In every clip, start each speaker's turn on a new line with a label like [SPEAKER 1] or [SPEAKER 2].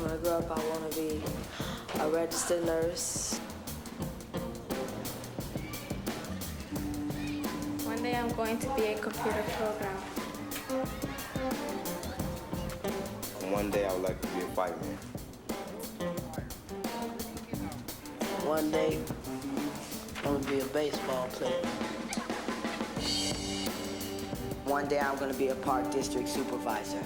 [SPEAKER 1] When I grow up, I want to be a registered nurse.
[SPEAKER 2] One day I'm going to be a computer programmer.
[SPEAKER 3] And one day I would like to be a fireman.
[SPEAKER 1] One day, I'm going to be a baseball player.
[SPEAKER 4] One day I'm going to be a park district supervisor.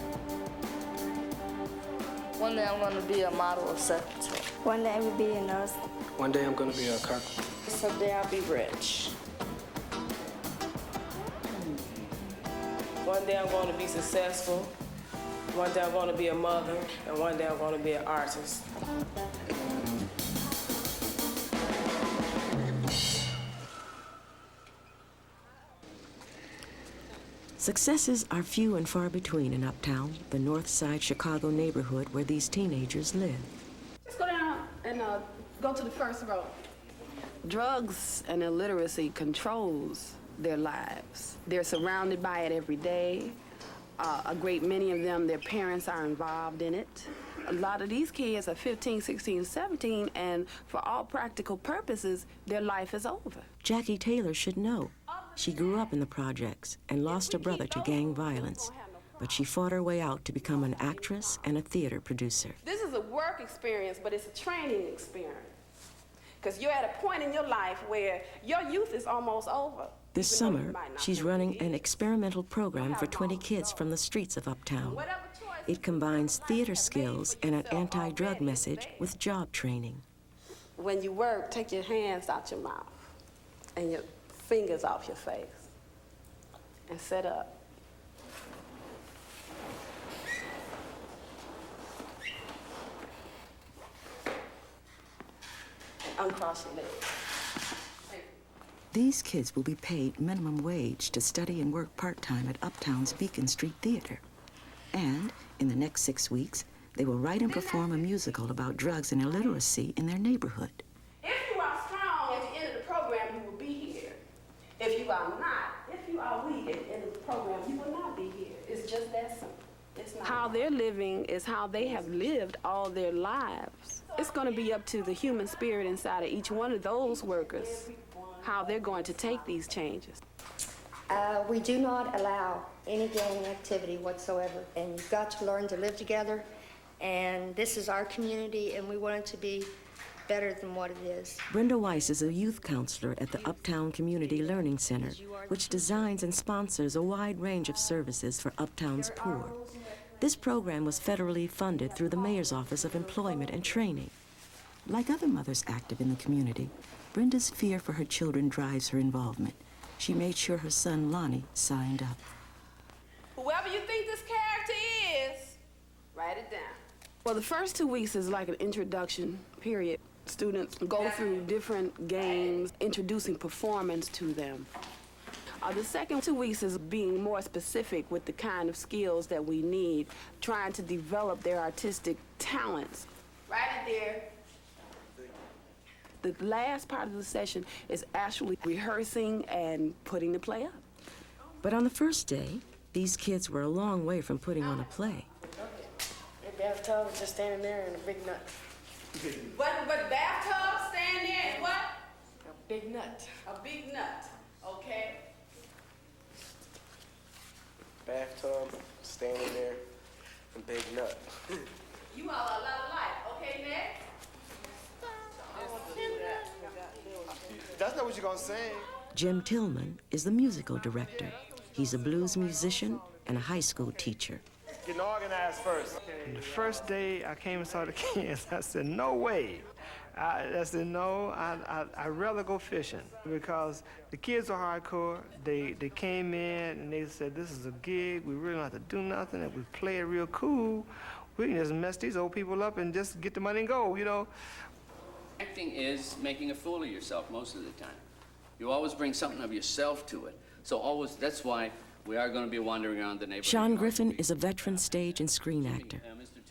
[SPEAKER 1] One day I'm going to be a model of secretary.
[SPEAKER 2] One day I will be a nurse.
[SPEAKER 5] One day I'm going to be a carpenter.
[SPEAKER 1] Someday I'll be rich.
[SPEAKER 6] One day I'm going to be successful. One day I'm going to be a mother. And one day I'm going to be an artist.
[SPEAKER 7] Successes are few and far between in Uptown, the North Side Chicago neighborhood where these teenagers live.
[SPEAKER 8] Let's go down and go to the first row. Drugs and illiteracy controls their lives. They're surrounded by it every day. A great many of them, their parents are involved in it. A lot of these kids are 15, 16, 17, and for all practical purposes, their life is over.
[SPEAKER 7] Jackie Taylor should know. She grew up in the projects and lost a brother to gang violence, but she fought her way out to become an actress and a theater producer.
[SPEAKER 8] This is a work experience, but it's a training experience. Because you're at a point in your life where your youth is almost over.
[SPEAKER 7] This summer, she's running an experimental program for 20 kids from the streets of Uptown. It combines theater skills and an anti-drug message with job training.
[SPEAKER 8] When you work, take your hands out your mouth and your fingers off your face and set up. Uncross your legs.
[SPEAKER 7] These kids will be paid minimum wage to study and work part-time at Uptown's Beacon Street Theater. And in the next 6 weeks, they will write and perform a musical about drugs and illiteracy in their neighborhood.
[SPEAKER 8] If you are strong at the end of the program, you will be here. If you are not, if you are weak at the end of the program, you will not be here. It's just that simple. It's not. How they're living is how they have lived all their lives. It's going to be up to the human spirit inside of each one of those workers, how they're going to take these changes.
[SPEAKER 9] We do not allow any gang activity whatsoever, and you've got to learn to live together, and this is our community, and we want it to be better than what it is.
[SPEAKER 7] Brenda Weiss is a youth counselor at the Uptown Community Learning Center, which designs and sponsors a wide range of services for Uptown's poor. This program was federally funded through the Mayor's Office of Employment and Training. Like other mothers active in the community, Brenda's fear for her children drives her involvement. She made sure her son, Lonnie, signed up.
[SPEAKER 8] Whoever you think this character is, write it down. Well, the first 2 weeks is like an introduction period. Students go through different games, introducing performance to them. The second 2 weeks is being more specific with the kind of skills that we need, trying to develop their artistic talents. Write it there. The last part of the session is actually rehearsing and putting the play up.
[SPEAKER 7] But on the first day, these kids were a long way from putting on a play.
[SPEAKER 1] The bathtub is just standing there and a big nut.
[SPEAKER 8] What bathtub stand there and what?
[SPEAKER 1] A big nut.
[SPEAKER 8] A big nut, okay.
[SPEAKER 3] Bathtub, standing there, and big nut.
[SPEAKER 8] You all are a lot alike, okay, next?
[SPEAKER 3] That's not what you're gonna sing.
[SPEAKER 7] Jim Tillman is the musical director. He's a blues musician and a high school teacher.
[SPEAKER 3] Getting organized first.
[SPEAKER 5] The first day I came and saw the kids, I said, no way. I said, no, I'd rather go fishing because the kids are hardcore. They came in and they said, this is a gig. We really don't have to do nothing. If we play it real cool, we can just mess these old people up and just get the money and go, you know.
[SPEAKER 10] Acting is making a fool of yourself most of the time. You always bring something of yourself to it. So always, that's why we are going to be wandering around the neighborhood.
[SPEAKER 7] Sean Griffin is a veteran stage and screen actor.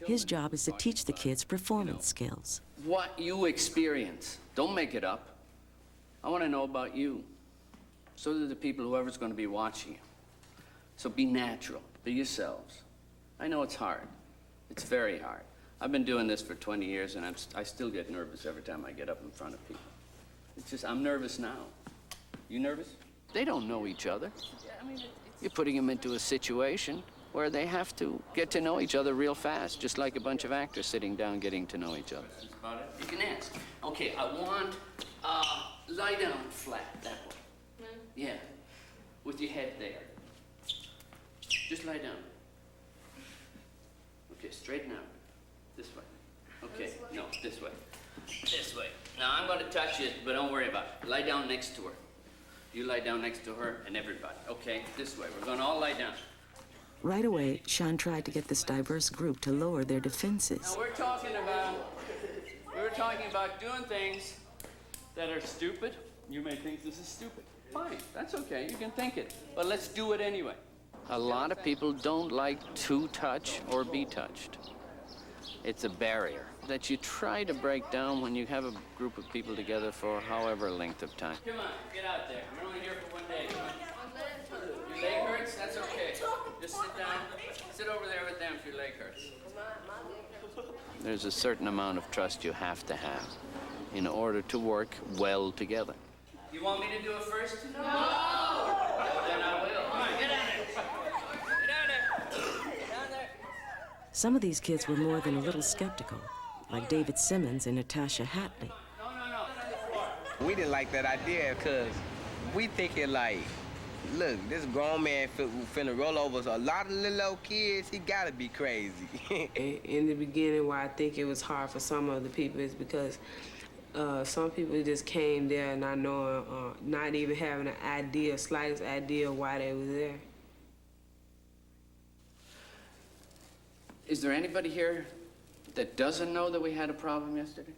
[SPEAKER 7] His job is to teach the kids performance skills.
[SPEAKER 10] What you experience, don't make it up. I want to know about you. So do the people, whoever's going to be watching you. So be natural, be yourselves. I know it's hard. It's very hard. I've been doing this for 20 years, and I still get nervous every time I get up in front of people. It's just, I'm nervous now. You nervous? They don't know each other. You're putting them into a situation where they have to get to know each other real fast, just like a bunch of actors sitting down getting to know each other. That's about it. You can ask. Okay, I want, lie down flat, that way. Yeah, with your head there. Just lie down. Okay, straighten out. This way. Okay, no, this way. This way. Now, I'm going to touch it, but don't worry about it. Lie down next to her. You lie down next to her and everybody. Okay, this way. We're going to all lie down.
[SPEAKER 7] Right away, Sean tried to get this diverse group to lower their defenses.
[SPEAKER 10] Now, we were talking about doing things that are stupid. You may think this is stupid. Fine, that's okay. You can think it. But let's do it anyway. A lot of people don't like to touch or be touched. It's a barrier that you try to break down when you have a group of people together for however length of time. Come on, get out there. We're only here for one day. Your leg hurts? That's okay. Just sit down. Sit over there with them if your leg hurts. There's a certain amount of trust you have to have in order to work well together. You want me to do it first? No! Then I will. Come on, get out there. Get out there. Get down there.
[SPEAKER 7] Some of these kids were more than a little skeptical, like David Simmons and Natasha Hatley.
[SPEAKER 11] We didn't like that idea because we thinking like, look, this grown man finna roll over a lot of little kids. He gotta be crazy.
[SPEAKER 6] In the beginning, why I think it was hard for some of the people is because some people just came there not knowing, not even having an idea, slightest idea why they was there.
[SPEAKER 10] Is there anybody here that doesn't know that we had a problem yesterday?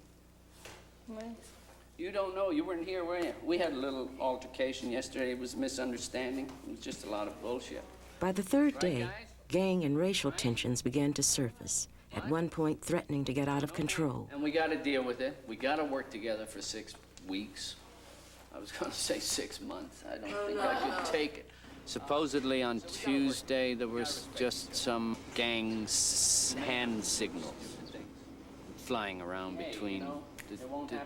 [SPEAKER 10] You don't know. You weren't here, were you? We had a little altercation yesterday. It was a misunderstanding. It was just a lot of bullshit.
[SPEAKER 7] By the third day, gang and racial tensions began to surface, at one point threatening to get out of control.
[SPEAKER 10] And we got to deal with it. We got to work together for 6 weeks. I was going to say 6 months. I don't think I could take it. Supposedly on Tuesday, there was just some gang hand signals flying around between the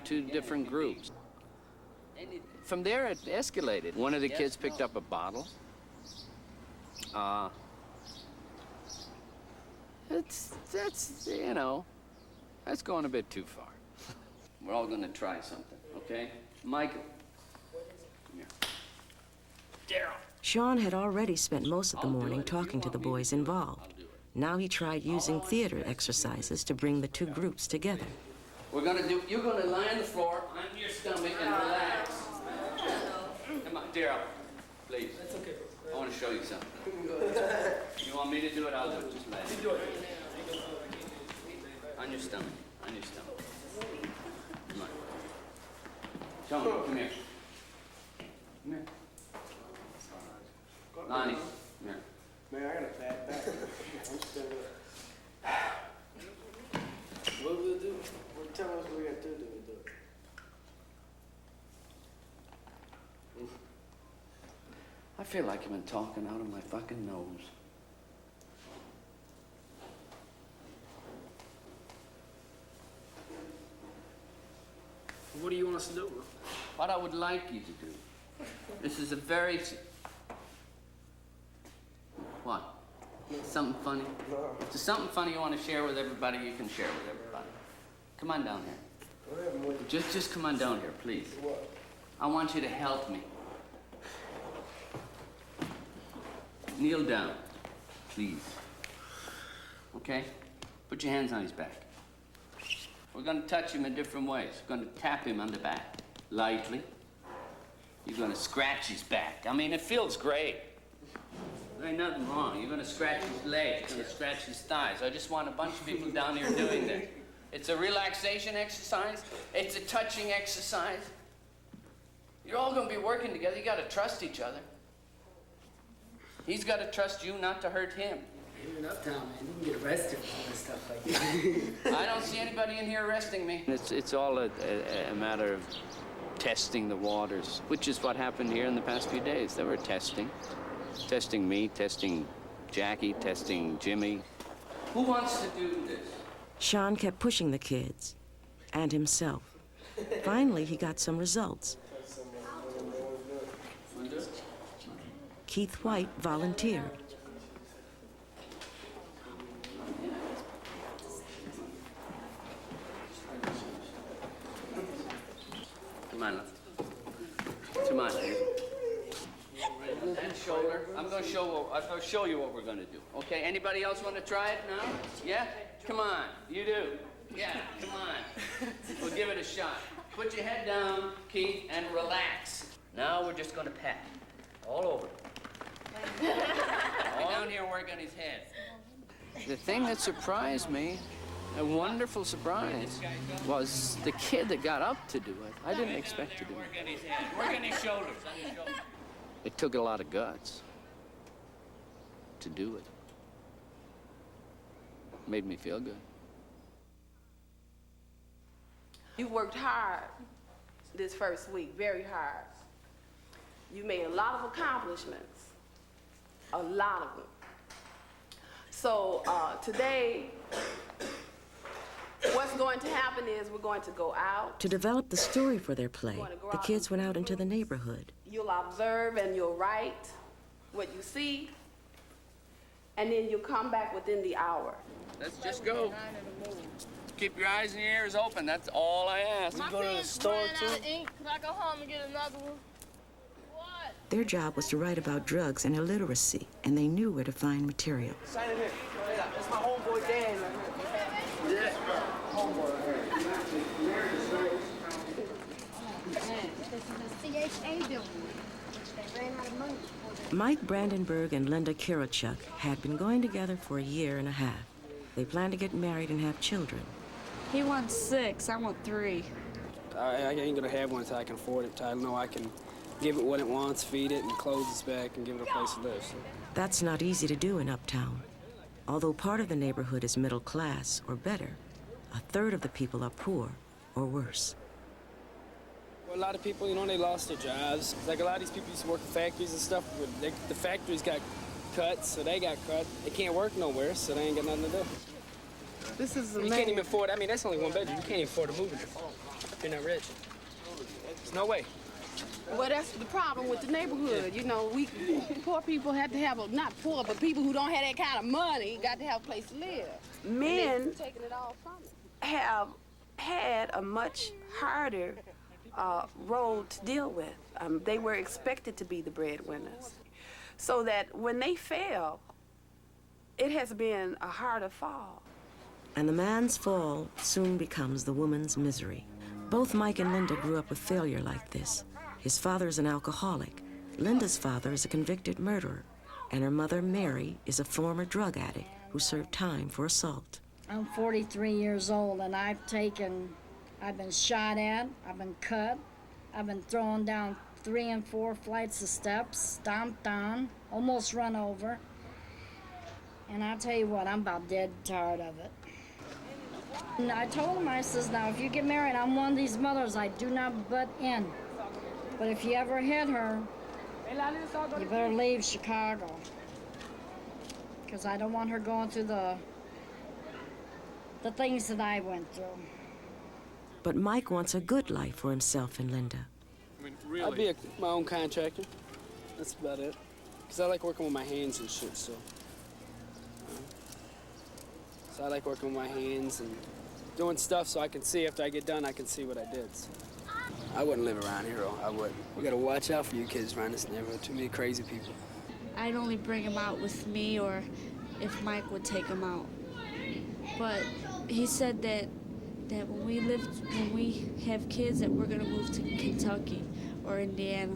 [SPEAKER 10] two different groups. From there, it escalated. One of the kids picked up a bottle. That's, you know, that's going a bit too far. We're all going to try something, okay? Michael, come here. Daryl.
[SPEAKER 7] Sean had already spent most of the morning talking to the boys involved. Now he tried using theater exercises to bring the two groups together.
[SPEAKER 10] You're gonna lie on the floor on your stomach and relax. Come on, Daryl, please. That's okay. I want to show you something. You want me to do it? I'll do it. Just let me do it. On your stomach. On your stomach. Come on. Sean, come here. Come here. Lonnie, come here.
[SPEAKER 3] Man, I got a bad back. I'm still what we'll do? Tell us what we got to do.
[SPEAKER 10] I feel like I've been talking out of my fucking nose.
[SPEAKER 12] What do you want us to do?
[SPEAKER 10] What I would like you to do. This is a very... What? Something funny?
[SPEAKER 3] No.
[SPEAKER 10] If there's something funny you want to share with everybody, you can share with everybody. Come on down here. Just come on down here, please.
[SPEAKER 3] What?
[SPEAKER 10] I want you to help me. Kneel down, please. Okay? Put your hands on his back. We're going to touch him in different ways. We're going to tap him on the back, lightly. You're going to scratch his back. I mean, it feels great. There ain't nothing wrong. You're going to scratch his legs. You're going to scratch his thighs. I just want a bunch of people down here doing this. It's a relaxation exercise. It's a touching exercise. You're all going to be working together. You got to trust each other. He's got to trust you not to hurt him.
[SPEAKER 12] You're in Uptown, man. You can get arrested for all this stuff like that.
[SPEAKER 10] I don't see anybody in here arresting me. It's all a matter of testing the waters, which is what happened here in the past few days. They were testing me, testing Jackie, testing Jimmy. Who wants to do this?
[SPEAKER 7] Sean kept pushing the kids and himself. Finally, he got some results. Keith White volunteered.
[SPEAKER 10] Come on. Come on. And shoulder. I'm going to show you what we're going to do. Okay? Anybody else want to try it now? Yeah? Come on. You do. Yeah. Come on. We'll give it a shot. Put your head down, Keith, and relax. Now we're just going to pat all over. All down here working his head. The thing that surprised me, a wonderful surprise, was the kid that got up to do it. I didn't expect to do it. Working his head, working his shoulders. It took a lot of guts to do it. Made me feel good.
[SPEAKER 8] You worked hard this first week, very hard. You made a lot of accomplishments, a lot of them. So today, what's going to happen is we're going to go out.
[SPEAKER 7] To develop the story for their play, the kids went out into the neighborhood.
[SPEAKER 8] You'll observe and you'll write what you see, and then you'll come back within the hour.
[SPEAKER 10] Let's just go. Keep your eyes and your ears open. That's all I ask.
[SPEAKER 13] You go to the store too? Ink. Could I go home and get another one? What?
[SPEAKER 7] Their job was to write about drugs and illiteracy, and they knew where to find material.
[SPEAKER 3] Sign it here. That's my homeboy Dan. Yeah. Homeboy.
[SPEAKER 9] This is a CHA building. They ran out of money.
[SPEAKER 7] Mike Brandenburg and Linda Kirachuk had been going together for a year and a half. They planned to get married and have children.
[SPEAKER 2] He wants 6, I want 3.
[SPEAKER 12] I ain't gonna have one until I can afford it, until I know I can give it what it wants, feed it, and clothes its back, and give it a place to live. So.
[SPEAKER 7] That's not easy to do in Uptown. Although part of the neighborhood is middle class or better, a third of the people are poor or worse.
[SPEAKER 12] Well, a lot of people, you know, they lost their jobs. Like a lot of these people used to work in factories and stuff, but the factories got cut, so they got cut. They can't work nowhere, so they ain't got nothing to do.
[SPEAKER 8] This is
[SPEAKER 12] You can't even afford, I mean, that's only one bedroom. You can't even afford to move in if you're not rich. There's no way.
[SPEAKER 8] Well, that's the problem with the neighborhood. You know, we poor people have to have not poor, but people who don't have that kind of money got to have a place to live. Men taking it all from them. Have had a much harder role to deal with. They were expected to be the breadwinners. So that when they fail, it has been a harder fall.
[SPEAKER 7] And the man's fall soon becomes the woman's misery. Both Mike and Linda grew up with failure like this. His father is an alcoholic. Linda's father is a convicted murderer. And her mother, Mary, is a former drug addict who served time for assault.
[SPEAKER 14] I'm 43 years old, and I've been shot at, I've been cut, I've been thrown down 3 and 4 flights of steps, stomped on, almost run over. And I'll tell you what, I'm about dead tired of it. And I told him, I says, now if you get married, I'm one of these mothers, I do not butt in. But if you ever hit her, you better leave Chicago. Because I don't want her going through the things that I went through.
[SPEAKER 7] But Mike wants a good life for himself and Linda.
[SPEAKER 12] I mean, really? I'd be my own contractor. That's about it. Because I like working with my hands and shit, so. So I like working with my hands and doing stuff so I can see, after I get done, I can see what I did. So. I wouldn't live around here, I wouldn't. You gotta watch out for you kids around this neighborhood. Too many crazy people.
[SPEAKER 2] I'd only bring him out with me or if Mike would take him out. But he said that when we have kids, that we're gonna move to Kentucky or Indiana,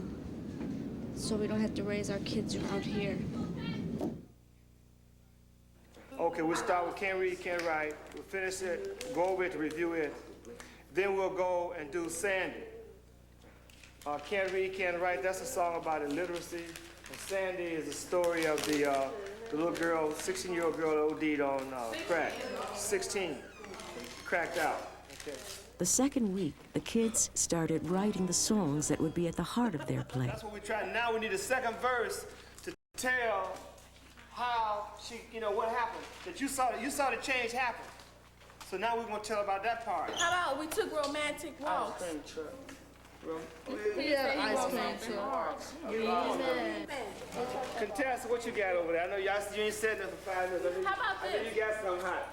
[SPEAKER 2] so we don't have to raise our kids around here.
[SPEAKER 5] Okay, we'll start with can't read, can't write. We'll finish it, go over it to review it. Then we'll go and do Sandy. Can't read, can't write, that's a song about illiteracy. And Sandy is the story of the little girl, 16-year-old girl that OD'd on crack. 16, cracked out. Okay.
[SPEAKER 7] The second week, the kids started writing the songs that would be at the heart of their play.
[SPEAKER 5] That's what we tried. Now we need a second verse to tell how she, what happened. That you saw the change happen. So now we're gonna tell about that part.
[SPEAKER 13] How about we took romantic walks?
[SPEAKER 5] Yeah, ice cream truck. Contessa, what you got over there? I know you ain't said nothing for 5 minutes.
[SPEAKER 13] How about this?
[SPEAKER 5] I know you got something hot.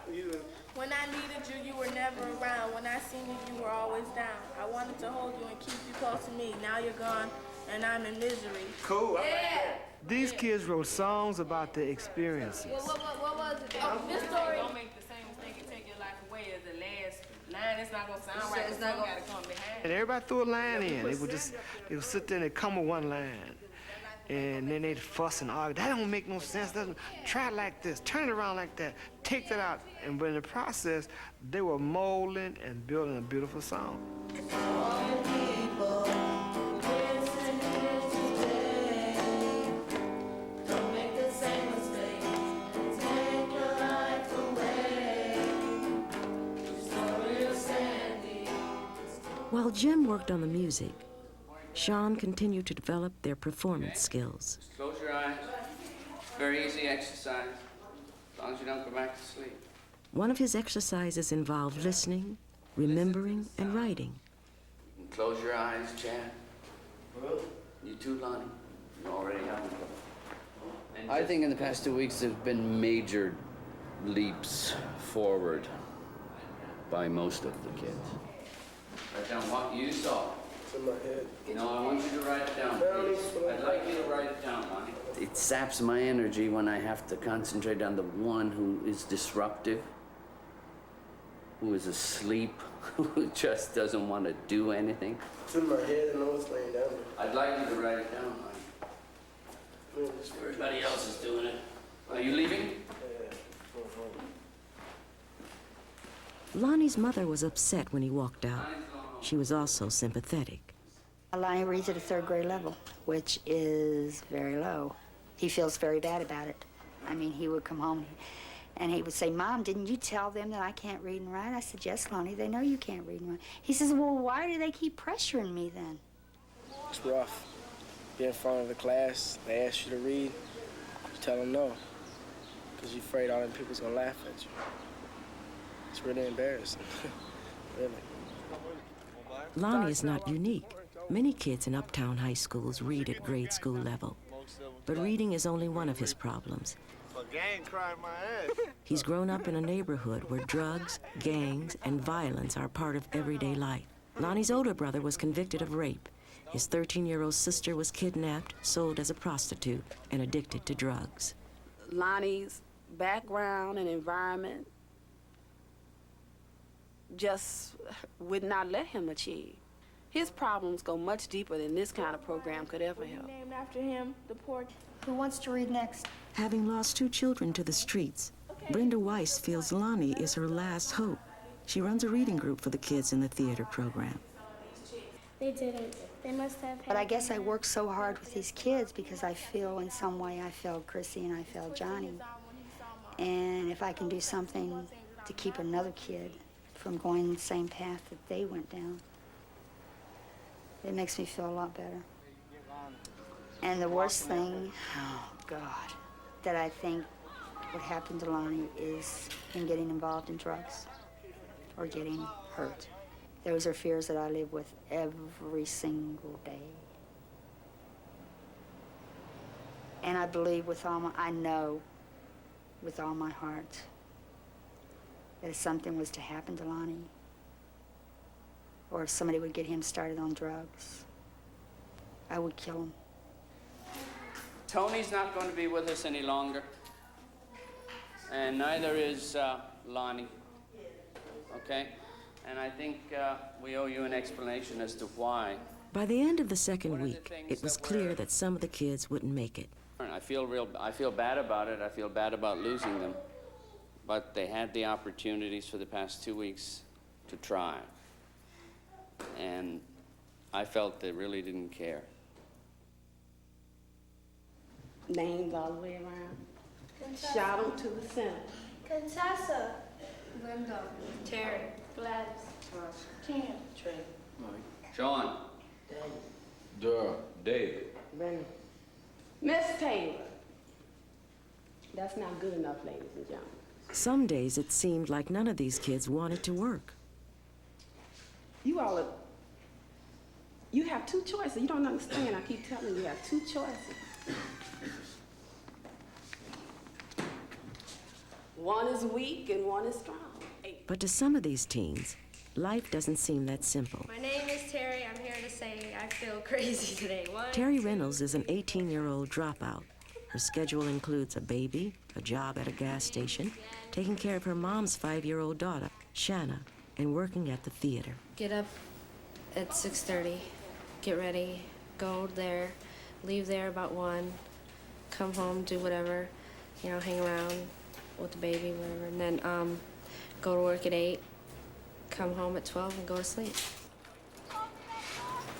[SPEAKER 13] When I needed you, you were never around. When I seen you, you were always down. I wanted to hold you and keep you close to me. Now you're gone, and I'm in misery.
[SPEAKER 5] Cool. I like that. These kids wrote songs about their experiences.
[SPEAKER 13] What was it? Oh, this story.
[SPEAKER 6] Don't make the same mistake and take your life away as the last line. It's not gonna sound right. It's not gonna come behind.
[SPEAKER 5] And everybody threw a line in. They would sit there and they'd come with one line. And then they'd fuss and argue. That don't make no sense. Try it like this. Turn it around like that. Take that out. And in the process, they were molding and building a beautiful song.
[SPEAKER 7] While Jim worked on the music, Sean continued to develop their performance skills.
[SPEAKER 10] Just close your eyes. Very easy exercise, as long as you don't go back to sleep.
[SPEAKER 7] One of his exercises involved listening, remembering, and writing.
[SPEAKER 10] You can close your eyes, Chad. You too, Lonnie. You already have them. I think in the past 2 weeks there's been major leaps forward by most of the kids. Write down what you saw.
[SPEAKER 3] It's in my head.
[SPEAKER 10] No, I want you to write it down, please. I'd like you to write it down, Lonnie. It saps my energy when I have to concentrate on the one who is disruptive, who is asleep, who just doesn't want to do anything.
[SPEAKER 3] It's in my head and I was laying down there.
[SPEAKER 10] I'd like you to write it down, Lonnie. Everybody else is doing it. Are you leaving?
[SPEAKER 7] Lonnie's mother was upset when he walked out. She was also sympathetic.
[SPEAKER 15] Lonnie reads at a 3rd grade level, which is very low. He feels very bad about it. I mean, he would come home and he would say, Mom, didn't you tell them that I can't read and write? I said, yes, Lonnie, they know you can't read and write. He says, well, why do they keep pressuring me then?
[SPEAKER 3] It's rough. Being in front of the class, they ask you to read, you tell them no, because you're afraid all them people's gonna laugh at you. It's really embarrassing, really.
[SPEAKER 7] Lonnie is not unique. Many kids in Uptown high schools read at grade school level. But reading is only one of his problems. He's grown up in a neighborhood where drugs, gangs, and violence are part of everyday life. Lonnie's older brother was convicted of rape. His 13-year-old sister was kidnapped, sold as a prostitute, and addicted to drugs.
[SPEAKER 8] Lonnie's background and environment just would not let him achieve. His problems go much deeper than this kind of program could ever help.
[SPEAKER 13] Named after him, the poor.
[SPEAKER 15] Who wants to read next?
[SPEAKER 7] Having lost 2 children to the streets, Brenda Weiss feels Lonnie is her last hope. She runs a reading group for the kids in the theater program.
[SPEAKER 13] They didn't. They must have.
[SPEAKER 15] But I guess I work so hard with these kids because I feel in some way I failed Chrissy and I failed Johnny. And if I can do something to keep another kid from going the same path that they went down, it makes me feel a lot better. And the worst thing, oh God, that I think would happen to Lonnie is him getting involved in drugs or getting hurt. Those are fears that I live with every single day. And I believe I know with all my heart that if something was to happen to Lonnie, or if somebody would get him started on drugs, I would kill him.
[SPEAKER 10] Tony's not going to be with us any longer, and neither is Lonnie, okay? And I think we owe you an explanation as to why.
[SPEAKER 7] By the end of the second week, it was clear that some of the kids wouldn't make it.
[SPEAKER 10] I feel bad about it. I feel bad about losing them, but they had the opportunities for the past 2 weeks to try, and I felt they really didn't care.
[SPEAKER 8] Names all the way around. Shout them to the center.
[SPEAKER 13] Contessa. Linda. Terry. Gladys. Ken.
[SPEAKER 1] Trey.
[SPEAKER 10] Sean.
[SPEAKER 11] David.
[SPEAKER 8] Brenda. Miss Taylor. That's not good enough, ladies and gentlemen.
[SPEAKER 7] Some days it seemed like none of these kids wanted to work.
[SPEAKER 8] You have two choices. You don't understand. I keep telling you, you have two choices. One is weak and one is strong.
[SPEAKER 7] But to some of these teens, life doesn't seem that simple.
[SPEAKER 16] My name is Terry. I'm here to say I feel crazy today.
[SPEAKER 7] Terry Reynolds is an 18-year-old dropout. Her schedule includes a baby, a job at a gas station, taking care of her mom's 5-year-old daughter, Shanna, and working at the theater.
[SPEAKER 16] Get up at 6:30, get ready, go there, leave there about 1, come home, do whatever, you know, hang around with the baby, whatever, and then go to work at 8, come home at 12 and go to sleep.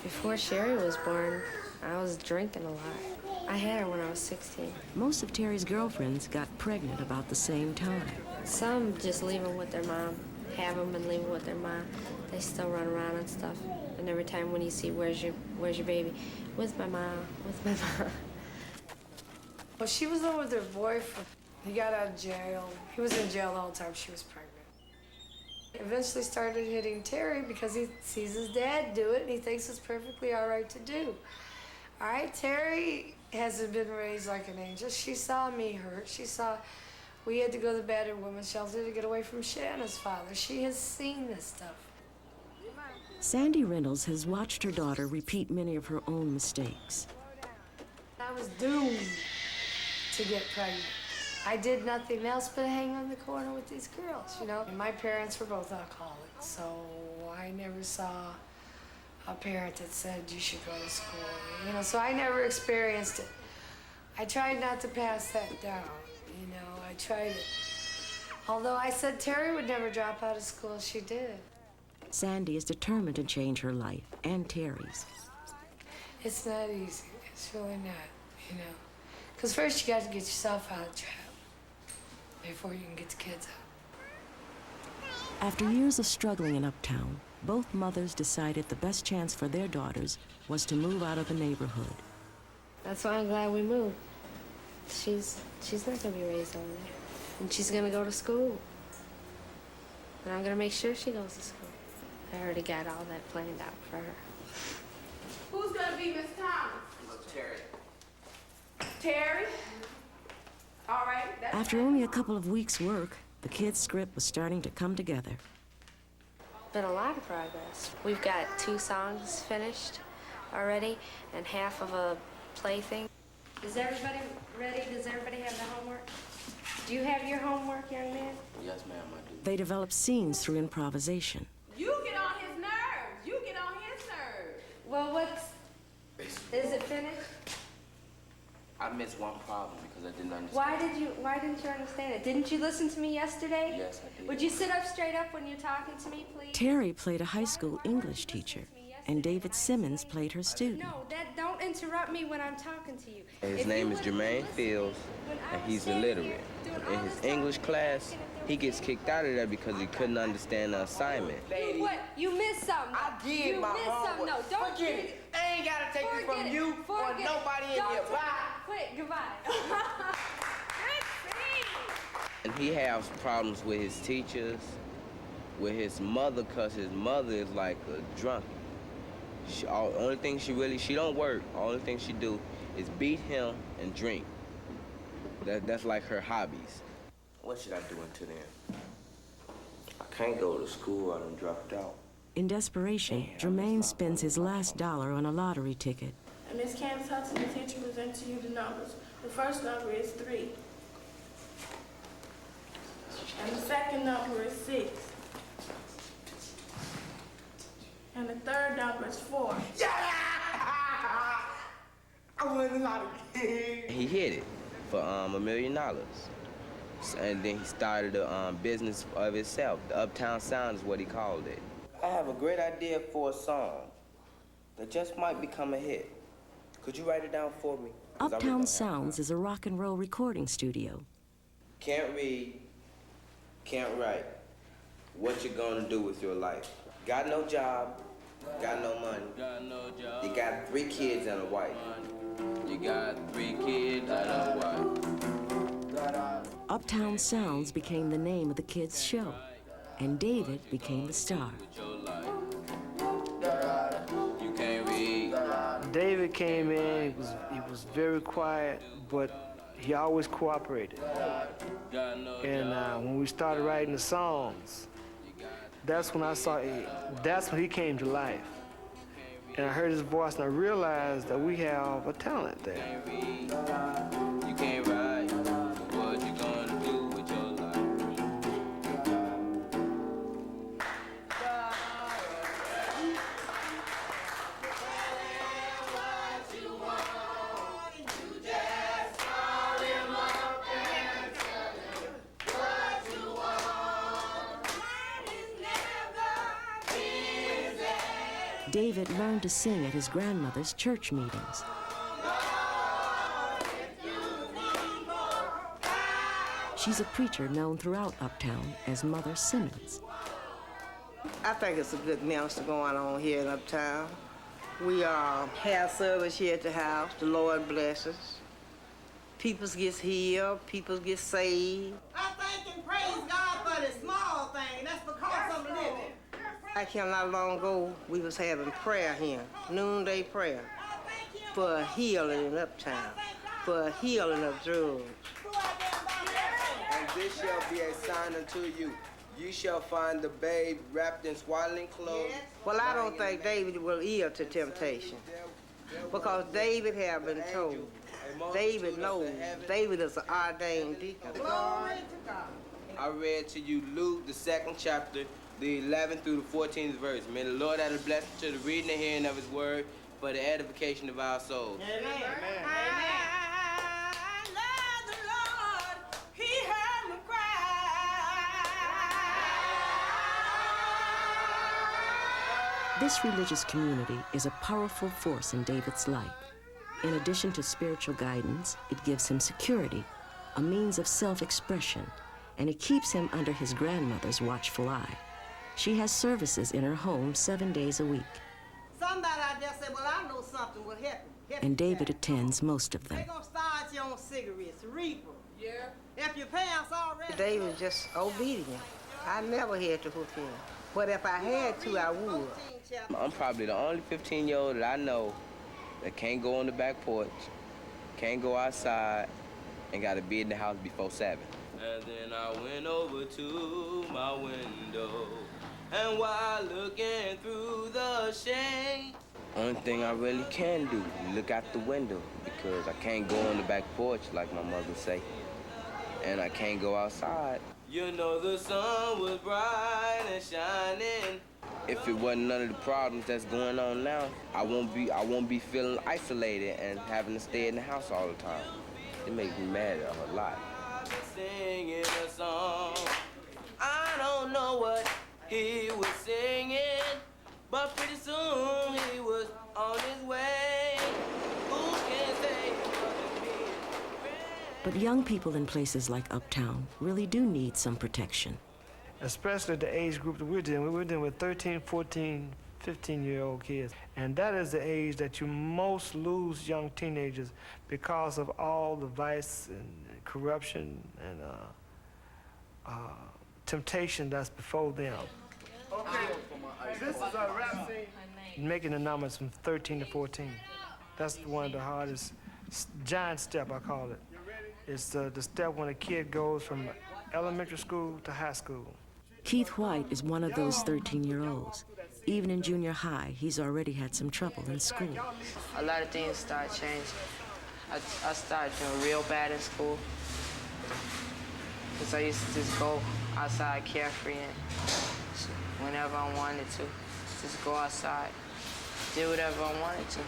[SPEAKER 16] Before Sherry was born, I was drinking a lot. I had her when I was 16.
[SPEAKER 7] Most of Terry's girlfriends got pregnant about the same time.
[SPEAKER 16] Some just leave them with their mom, have them and leave them with their mom. They still run around and stuff. And every time when you see, where's your baby? With my mom, with my mom.
[SPEAKER 17] Well, she was on with her boyfriend. He got out of jail. He was in jail the whole time she was pregnant. Eventually started hitting Terry because he sees his dad do it and he thinks it's perfectly all right to do. All right, Terry hasn't been raised like an angel. She saw me hurt. She saw we had to go to the battered women's shelter to get away from Shanna's father. She has seen this stuff.
[SPEAKER 7] Sandy Reynolds has watched her daughter repeat many of her own mistakes.
[SPEAKER 17] I was doomed to get pregnant. I did nothing else but hang on the corner with these girls, you know. My parents were both alcoholics, so I never saw a parent that said you should go to school, you know, so I never experienced it. I tried not to pass that down, you know, I tried it. Although I said Terry would never drop out of school, she did.
[SPEAKER 7] Sandy is determined to change her life and Terry's.
[SPEAKER 17] It's not easy, it's really not, you know. Because first you got to get yourself out of the trap before you can get the kids out.
[SPEAKER 7] After years of struggling in Uptown, both mothers decided the best chance for their daughters was to move out of the neighborhood.
[SPEAKER 16] That's why I'm glad we moved. She's not gonna be raised over there. And she's gonna go to school. And I'm gonna make sure she goes to school. I already got all that planned out for her.
[SPEAKER 13] Who's gonna be Miss Thomas?
[SPEAKER 11] Terry.
[SPEAKER 13] Terry? All right.
[SPEAKER 7] After only a couple of weeks' work, the kids' script was starting to come together.
[SPEAKER 16] Been a lot of progress. We've got 2 songs finished already and half of a play thing. Is everybody ready? Does everybody have the homework? Do you have your homework, young man?
[SPEAKER 3] Yes, ma'am, I do.
[SPEAKER 7] They developed scenes through improvisation.
[SPEAKER 13] You get on his nerves. You get on his nerves.
[SPEAKER 16] Well, is it finished?
[SPEAKER 3] I missed one problem because I didn't understand.
[SPEAKER 16] Why didn't you understand it? Didn't you listen to me yesterday?
[SPEAKER 3] Yes, I did.
[SPEAKER 16] Would you sit up straight up when you're talking to me, please?
[SPEAKER 7] Terry played a high school English teacher, and David Simmons played her student.
[SPEAKER 16] No, don't interrupt me when I'm talking to you.
[SPEAKER 11] His name is Jermaine Fields, and he's illiterate. In his English class, he gets kicked out of there because he couldn't understand the assignment.
[SPEAKER 16] What? You missed something.
[SPEAKER 11] I did my homework.
[SPEAKER 16] No, don't
[SPEAKER 11] forget it. I ain't gotta take it from you or nobody in here. Bye.
[SPEAKER 16] Quit. Goodbye.
[SPEAKER 11] And he has problems with his teachers, with his mother, because his mother is like a drunk. Only thing she don't work. Only thing she do is beat him and drink. That's like her hobbies.
[SPEAKER 3] What should I do until then? I can't go to school. I done dropped out.
[SPEAKER 7] In desperation, Jermaine spends his last dollar on a lottery ticket.
[SPEAKER 13] Miss Candace Hudson, the teacher, presents to you the numbers. The first number is 3. And the second number is 6. And the third number is 4.
[SPEAKER 11] Yeah! I won the lottery. He hit it for $1 million. And then he started a business of himself. The Uptown Sounds is what he called it.
[SPEAKER 3] I have a great idea for a song that just might become a hit. Could you write it down for me?
[SPEAKER 7] Uptown Sounds is a rock and roll recording studio.
[SPEAKER 3] Can't read, can't write. What you gonna do with your life? Got no job, got no money.
[SPEAKER 10] Got no job.
[SPEAKER 3] You got 3 kids and a wife.
[SPEAKER 10] You got 3 kids and a wife.
[SPEAKER 7] Uptown Sounds became the name of the kids' show, and David became the star.
[SPEAKER 5] David came in, he was very quiet, but he always cooperated. And when we started writing the songs, that's when he came to life. And I heard his voice and I realized that we have a talent there.
[SPEAKER 11] You can't ride. What you gonna do with your life?
[SPEAKER 7] David learned to sing at his grandmother's church meetings. She's a preacher known throughout Uptown as Mother Simmons.
[SPEAKER 18] I think it's a good ministry going on here in Uptown. We have service here at the house. The Lord bless us. People get healed. People get saved.
[SPEAKER 19] I thank and praise God for the small thing. That's because I'm living.
[SPEAKER 18] Like here not long ago, we was having prayer here, noonday prayer, for healing in Uptown, for healing of drugs.
[SPEAKER 11] And this shall be a sign unto you. You shall find the babe wrapped in swaddling clothes.
[SPEAKER 18] Well, I don't think David will yield to temptation, because David have been told. David knows. David is an ordained deacon.
[SPEAKER 11] I read to you Luke, the 2nd chapter, the 11th through the 14th verse. May the Lord add a blessing to the reading and hearing of his word for the edification of our souls.
[SPEAKER 19] Amen. Amen. I love the Lord. He heard me cry.
[SPEAKER 7] This religious community is a powerful force in David's life. In addition to spiritual guidance, it gives him security, a means of self-expression, and it keeps him under his grandmother's watchful eye. She has services in her home 7 days a week.
[SPEAKER 19] Somebody out there said, well, I know something will help you.
[SPEAKER 7] And David attends most of them.
[SPEAKER 19] They're going to start you on cigarettes, reefer. Yeah. If your parents already...
[SPEAKER 18] David just obedient. I never had to hook him. But if I had to, I would.
[SPEAKER 11] I'm probably the only 15-year-old that I know that can't go on the back porch, can't go outside, and got to be in the house before 7. And then I went over to my window, and while looking through the shade, only thing I really can do is look out the window, because I can't go on the back porch like my mother say, and I can't go outside. You know the sun was bright and shining. If it wasn't none of the problems that's going on now, I won't be feeling isolated and having to stay in the house all the time. It makes me mad a lot. Singing a song. I don't know what he was singing, but pretty soon he was on his way. Who can say it wasn't me?
[SPEAKER 7] But young people in places like Uptown really do need some protection.
[SPEAKER 5] Especially the age group that we're dealing with 13, 14, 15-year-old kids. And that is the age that you most lose young teenagers because of all the vice and corruption and temptation that's before them. Okay, this is a rap scene. Making the numbers from 13 to 14. That's one of the hardest, giant step, I call it. It's the step when a kid goes from elementary school to high school.
[SPEAKER 7] Keith White is one of those 13-year-olds. Even in junior high, he's already had some trouble in school.
[SPEAKER 1] A lot of things started changing. I started doing real bad in school. Because I used to just go outside carefree and whenever I wanted to, just go outside, do whatever I wanted to.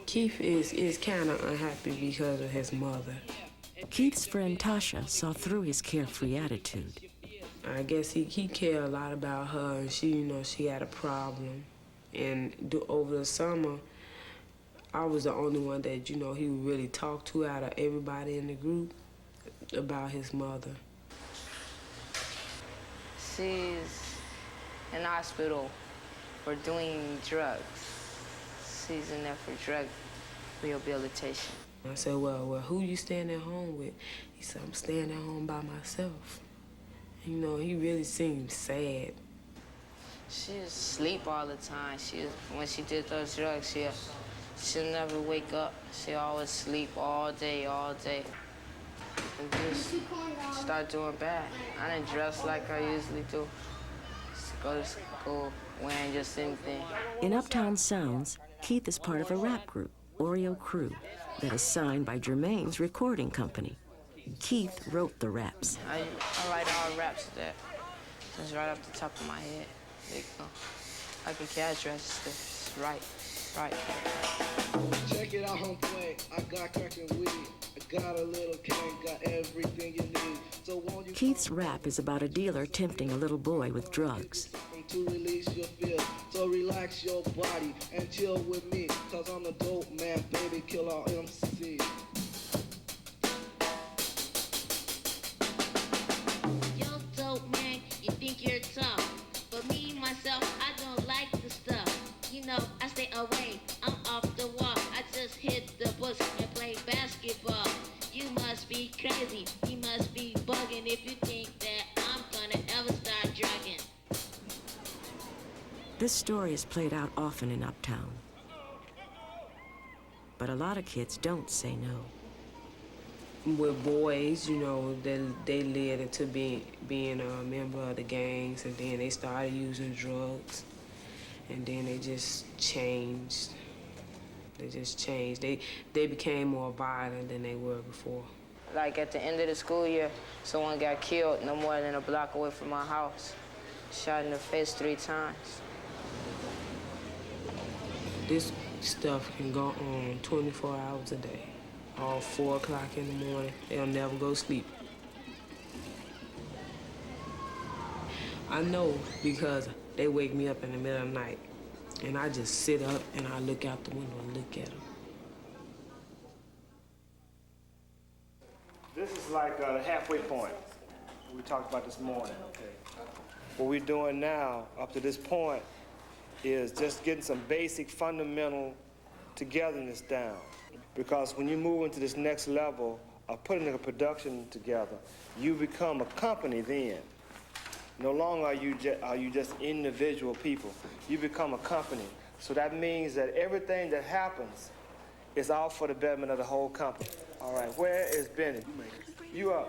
[SPEAKER 6] Keith is kind of unhappy because of his mother.
[SPEAKER 7] Keith's friend Tasha saw through his carefree attitude.
[SPEAKER 6] I guess he cared a lot about her, and she had a problem. And over the summer, I was the only one that, he would really talk to out of everybody in the group about his mother.
[SPEAKER 1] She's in hospital for doing drugs. She's in there for drug rehabilitation.
[SPEAKER 6] I said, well, who you staying at home with? He said, I'm staying at home by myself. You know, he really seemed sad.
[SPEAKER 1] She just sleep all the time. When she did those drugs, she'll never wake up. She always sleep all day. And just start doing bad. I didn't dress like I usually do. Just go to school wearing just anything.
[SPEAKER 7] In Uptown Sounds, Keith is part of a rap group, Oreo Crew, that is signed by Jermaine's recording company. Keith wrote the raps.
[SPEAKER 1] I write all raps that just right off the top of my head. They go. Like a cash register. It's right.
[SPEAKER 20] Check it out, homeboy. I got cracking weed. I got a little cane, got everything you need. So won't you
[SPEAKER 7] Keith's rap is about a dealer tempting a little boy with drugs.
[SPEAKER 20] to release your fear. So relax your body and chill with me. Cause I'm the dope man, baby, kill all MCs.
[SPEAKER 21] Yo, dope man, you think you're tough. But me, myself, I don't like the stuff. You know, I stay away, I'm off the wall. I just hit the bush and play basketball. You must be crazy, you must be bugging if you think that I'm gonna ever start drugging.
[SPEAKER 7] This story is played out often in Uptown. But a lot of kids don't say no.
[SPEAKER 6] With boys, you know, they led into being a member of the gangs, and then they started using drugs, and then they just changed. They became more violent than they were before.
[SPEAKER 1] Like at the end of the school year, someone got killed no more than a block away from my house. Shot in the face 3 times.
[SPEAKER 6] This stuff can go on 24 hours a day. All 4 o'clock in the morning, they'll never go to sleep. I know because they wake me up in the middle of the night, and I just sit up and I look out the window and look at them.
[SPEAKER 5] This is like the halfway point we talked about this morning. Okay. What we're doing now, up to this point, is just getting some basic fundamental togetherness down. Because when you move into this next level of putting a production together, you become a company then. No longer are you just individual people. You become a company. So that means that everything that happens is all for the betterment of the whole company. All right, where is Benny? You up.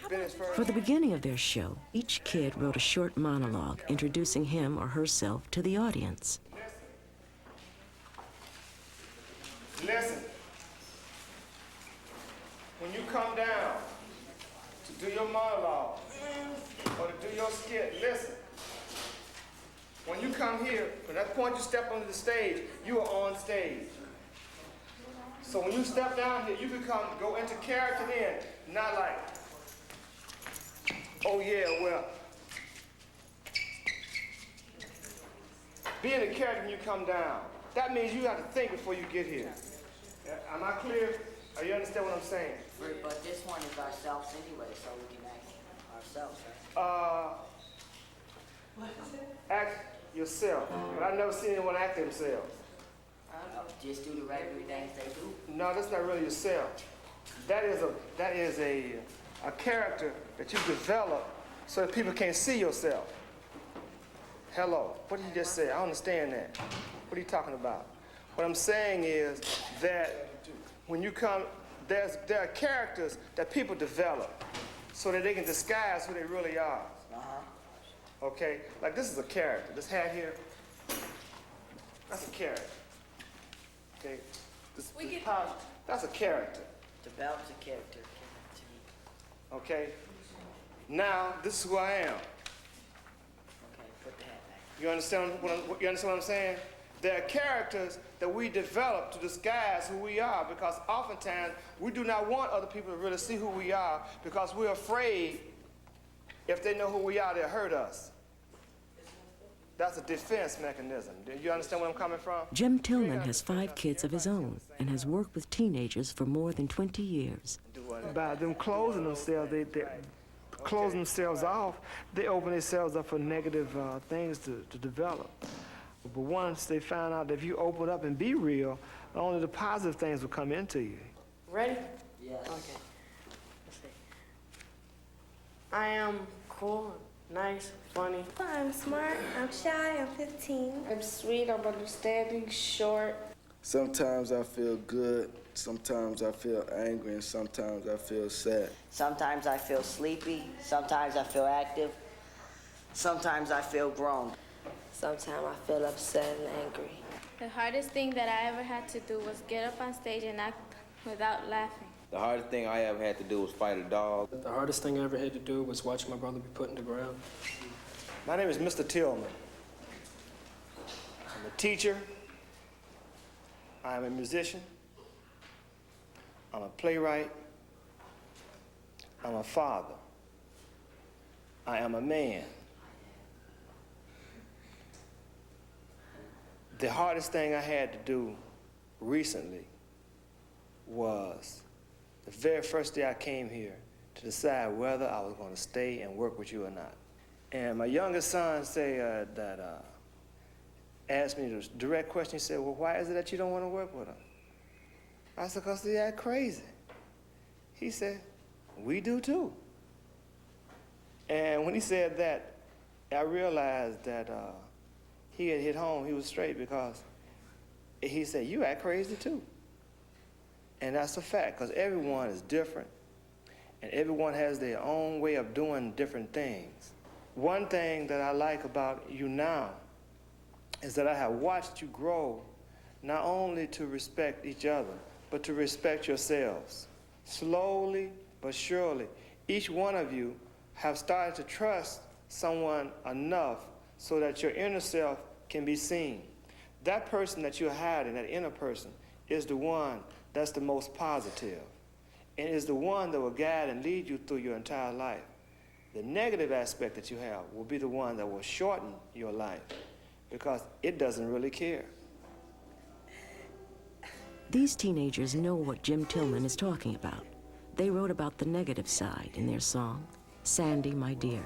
[SPEAKER 5] Benny's first.
[SPEAKER 7] For the beginning of their show, each kid wrote a short monologue introducing him or herself to the audience.
[SPEAKER 5] Listen, when you come down to do your monologue or to do your skit, listen. When you come here, from that point you step onto the stage, you are on stage. So when you step down here, you go into character then, not like, oh yeah, well. Being a character when you come down, that means you have to think before you get here. Am I clear? Are you understand what I'm saying?
[SPEAKER 4] But this one is ourselves anyway, so we can act ourselves, right?
[SPEAKER 5] Act yourself. But I've never seen anyone act themselves.
[SPEAKER 4] Just do the regular things they do.
[SPEAKER 5] No, that's not really yourself. That is a character that you develop so that people can't see yourself. Hello, what did you just say? I don't understand that. What are you talking about? What I'm saying is that when you come, there are characters that people develop so that they can disguise who they really are. Okay? Like this is a character. This hat here, that's a character. Okay? That's a character.
[SPEAKER 4] Develops a character.
[SPEAKER 5] Okay? Now, this is who I am.
[SPEAKER 4] Okay, put the hat back.
[SPEAKER 5] You understand what I'm saying? There are characters that we develop to disguise who we are, because oftentimes we do not want other people to really see who we are because we're afraid if they know who we are, they'll hurt us. That's a defense mechanism. Do you understand where I'm coming from?
[SPEAKER 7] Jim Tillman has 5 kids of his own and has worked with teenagers for more than 20 years.
[SPEAKER 5] By them closing themselves, they closing themselves off, they open themselves up for negative things to develop. But once they find out that if you open up and be real, only the positive things will come into you.
[SPEAKER 9] Ready? Yes. Okay. Let's see. I am cool, nice, funny.
[SPEAKER 22] I'm smart, I'm shy, I'm 15.
[SPEAKER 9] I'm sweet, I'm understanding, short.
[SPEAKER 20] Sometimes I feel good, sometimes I feel angry, and sometimes I feel sad.
[SPEAKER 4] Sometimes I feel sleepy, sometimes I feel active, sometimes I feel grown.
[SPEAKER 22] Sometimes I feel upset and angry.
[SPEAKER 23] The hardest thing that I ever had to do was get up on stage and act without laughing.
[SPEAKER 11] The hardest thing I ever had to do was fight a dog.
[SPEAKER 12] The hardest thing I ever had to do was watch my brother be put in the ground.
[SPEAKER 5] My name is Mr. Tillman. I'm a teacher. I'm a musician. I'm a playwright. I'm a father. I am a man. The hardest thing I had to do recently was the very first day I came here to decide whether I was going to stay and work with you or not. And my youngest son asked me the direct question. He said, well, why is it that you don't want to work with him? I said, because they act crazy. He said, we do too. And when he said that, I realized that he had hit home. He was straight, because he said, you act crazy too. And that's a fact, because everyone is different, and everyone has their own way of doing different things. One thing that I like about you now is that I have watched you grow, not only to respect each other, but to respect yourselves. Slowly but surely, each one of you have started to trust someone enough so that your inner self can be seen. That person that you're hiding, that inner person, is the one that's the most positive, and is the one that will guide and lead you through your entire life. The negative aspect that you have will be the one that will shorten your life, because it doesn't really care.
[SPEAKER 7] These teenagers know what Jim Tillman is talking about. They wrote about the negative side in their song, Sandy, My Dear.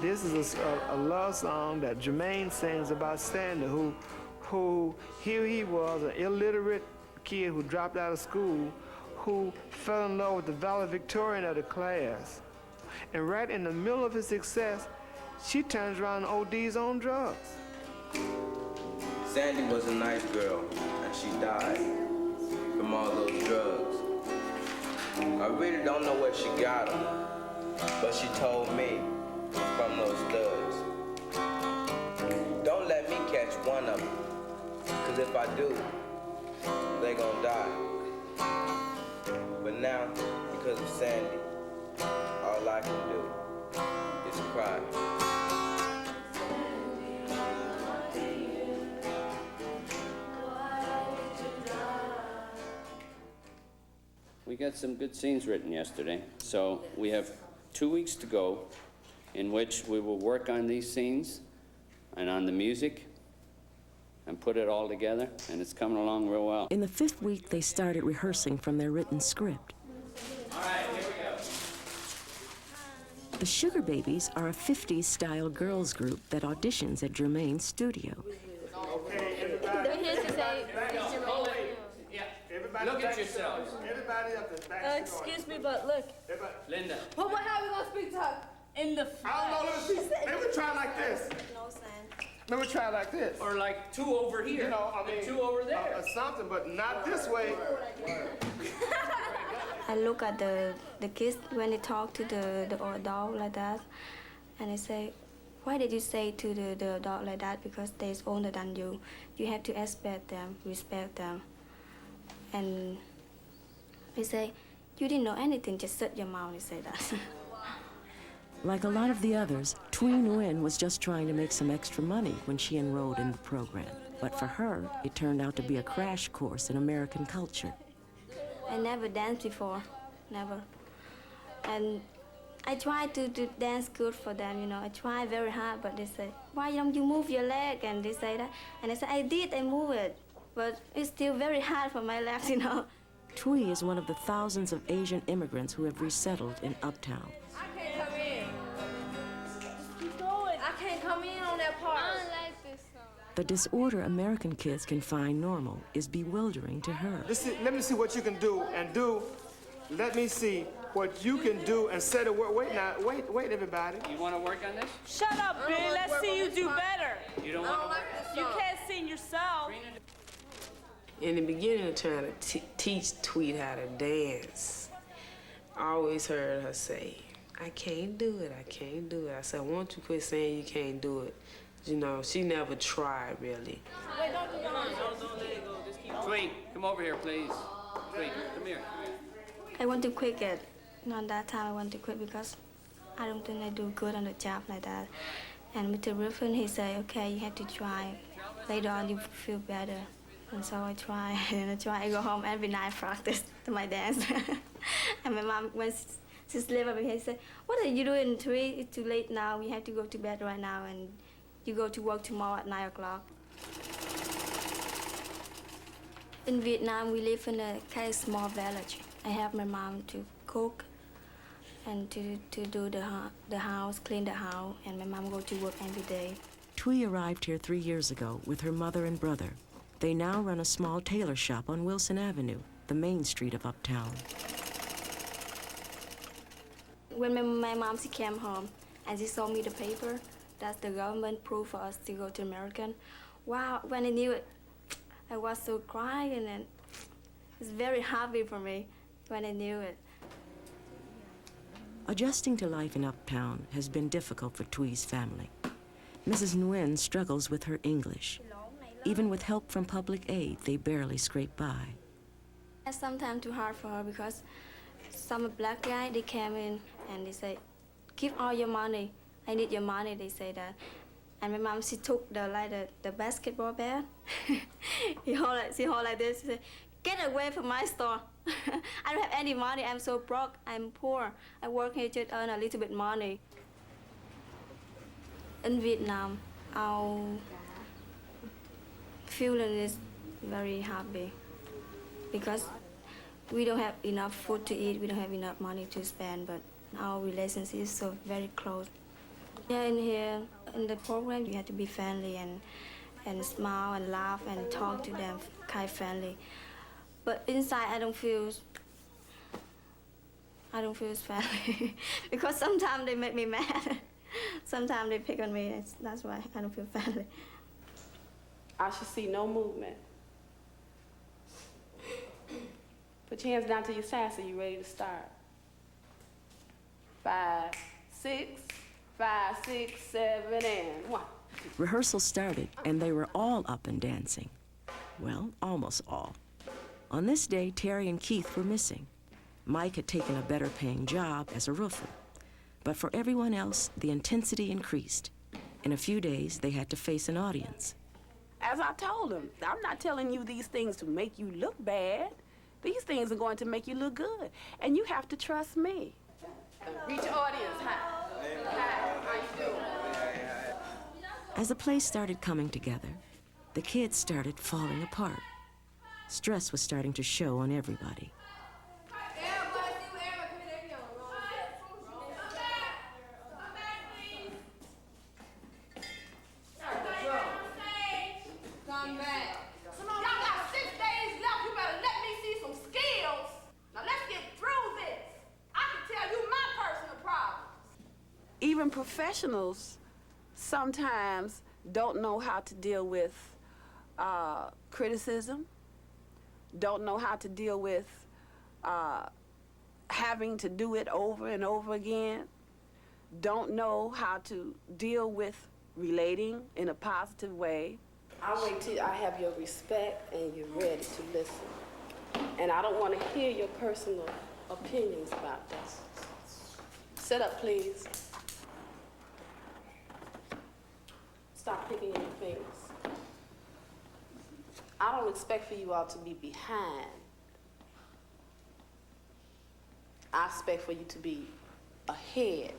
[SPEAKER 5] This is a love song that Jermaine sings about Sandy, who here he was, an illiterate kid who dropped out of school, who fell in love with the valedictorian of the class. And right in the middle of his success, she turns around and ODs on drugs.
[SPEAKER 11] Sandy was a nice girl, and she died from all those drugs. I really don't know where she got them, but she told me from those thugs. Don't let me catch one of them, because if I do, they gonna die. But now, because of Sandy, all I can do is cry.
[SPEAKER 10] We got some good scenes written yesterday, so we have 2 weeks to go in which we will work on these scenes and on the music and put it all together, and it's coming along real well.
[SPEAKER 7] In the 5th week, they started rehearsing from their written script.
[SPEAKER 10] All right, here we go.
[SPEAKER 7] The Sugar Babies are a 50s-style girls group that auditions at Jermaine's studio.
[SPEAKER 10] Okay, everybody.
[SPEAKER 23] They're here to say,
[SPEAKER 10] Look at yourselves.
[SPEAKER 5] Everybody up the back.
[SPEAKER 23] excuse me, but look.
[SPEAKER 10] Linda.
[SPEAKER 23] Well, how are we going to speak to her? In the front.
[SPEAKER 5] I don't know, let me see. Maybe we try like this.
[SPEAKER 22] No sense.
[SPEAKER 5] Maybe we try like this.
[SPEAKER 10] Or like 2 over here.
[SPEAKER 5] You know, I mean,
[SPEAKER 10] and 2 over there.
[SPEAKER 5] Something, but not this way.
[SPEAKER 22] I look at the kids when they talk to the adult like that, and I say, why did you say to the adult like that? Because they're older than you. You have to respect them, And they say, you didn't know anything, just shut your mouth and say that.
[SPEAKER 7] Like a lot of the others, Thuy Nguyen was just trying to make some extra money when she enrolled in the program. But for her, it turned out to be a crash course in American culture.
[SPEAKER 22] I never danced before, never. And I tried to dance good for them, you know. I tried very hard, but they say, why don't you move your leg? And they say that. And I said, I move it. But it's still very hard for my legs, you know.
[SPEAKER 7] Thuy is one of the thousands of Asian immigrants who have resettled in Uptown.
[SPEAKER 23] I can't come in. Just keep going. I can't come in on that part.
[SPEAKER 7] The disorder American kids can find normal is bewildering to her.
[SPEAKER 5] Let me see what you can do, let me see what you can do and say the word. Wait, everybody.
[SPEAKER 10] You want to work on this?
[SPEAKER 19] Shut up, Billy. Let's see you do better.
[SPEAKER 10] You don't want to work?
[SPEAKER 19] You can't sing yourself.
[SPEAKER 6] In the beginning of trying to teach Tweet how to dance, I always heard her say, I can't do it, I can't do it. I said, won't you quit saying you can't do it? You know, she never tried, really.
[SPEAKER 10] Wait, don't let it go. Just keep Tweet, come over here, please. Tweet, come here.
[SPEAKER 22] I want to quit it. Not that time I want to quit because I don't think I do good on the job like that. And Mr. Griffin, he said, okay, you have to try. Later on, you feel better. And so I try, and I go home every night, practice my dance. And my mom, when she slept over here, said, what are you doing, Tweet? It's too late now. We have to go to bed right now, and you go to work tomorrow at 9 o'clock. In Vietnam, we live in a kind of small village. I help my mom to cook and to do the house, clean the house, and my mom go to work every day.
[SPEAKER 7] Thuy arrived here 3 years ago with her mother and brother. They now run a small tailor shop on Wilson Avenue, the main street of Uptown.
[SPEAKER 22] When my mom, she came home and she saw me the paper, that's the government proof for us to go to American. Wow, when I knew it, I was so crying, and it's very happy for me when I knew it.
[SPEAKER 7] Adjusting to life in Uptown has been difficult for Thuy's family. Mrs. Nguyen struggles with her English. Even with help from public aid, they barely scrape by.
[SPEAKER 22] It's sometimes too hard for her because some black guy, they came in and they say, give all your money. I need your money, they say that. And my mom, she took the basketball bat. She hold like this. She said, get away from my store. I don't have any money. I'm so broke. I'm poor. I work here to earn a little bit money. In Vietnam, our feeling is very happy because we don't have enough food to eat. We don't have enough money to spend, but our relationship is so very close. Here in the program, you have to be friendly and smile and laugh and talk to them, kind of friendly. But inside, I don't feel friendly because sometimes they make me mad. Sometimes they pick on me. That's why I don't feel friendly.
[SPEAKER 8] I should see no movement. Put your hands down to your side so you're ready to start. 5, 6, 5, 6, 7, and 1.
[SPEAKER 7] Rehearsal started, and they were all up and dancing. Well, almost all. On this day, Terry and Keith were missing. Mike had taken a better-paying job as a roofer. But for everyone else, the intensity increased. In a few days, they had to face an audience.
[SPEAKER 8] As I told them, I'm not telling you these things to make you look bad. These things are going to make you look good. And you have to trust me. Reach your audience. Hi. Hi. How you doing?
[SPEAKER 7] As the play started coming together, the kids started falling apart. Stress was starting to show on everybody.
[SPEAKER 8] Even professionals sometimes don't know how to deal with criticism, don't know how to deal with having to do it over and over again, don't know how to deal with relating in a positive way. I'll wait till I have your respect and you're ready to listen. And I don't want to hear your personal opinions about this. Sit up, please. Stop picking your fingers. I don't expect for you all to be behind. I expect for you to be ahead.